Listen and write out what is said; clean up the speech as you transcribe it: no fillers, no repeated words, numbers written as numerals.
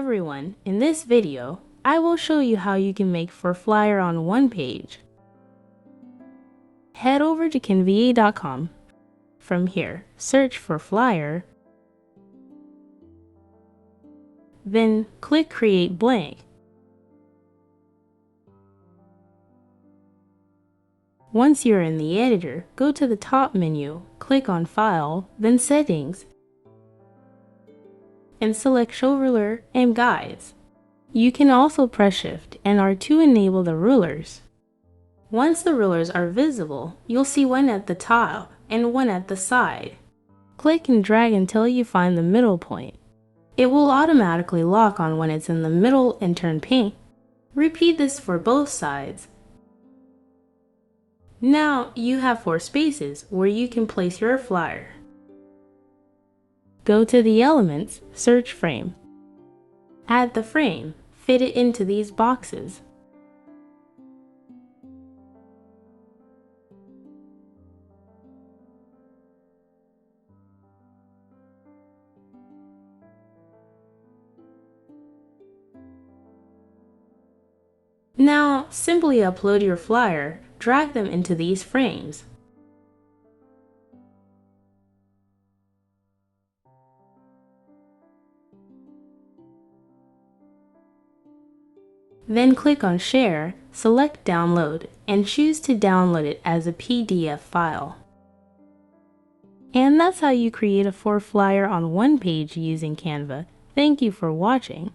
everyone, in this video, I will show you how you can make for flyer on one page. Head over to canva.com. From here, search for flyer, then click Create Blank. Once you're in the editor, go to the top menu, click on File, then Settings, and select Show Ruler and Guides. You can also press Shift and R to enable the rulers. Once the rulers are visible, you'll see one at the top and one at the side. Click and drag until you find the middle point. It will automatically lock on when it's in the middle and turn pink. Repeat this for both sides. Now you have 4 spaces where you can place your flyer. Go to the Elements, search Frame. Add the frame, fit it into these boxes. Now, simply upload your flyer, drag them into these frames. Then click on Share, select Download, and choose to download it as a PDF file. And that's how you create a flyer on one page using Canva. Thank you for watching.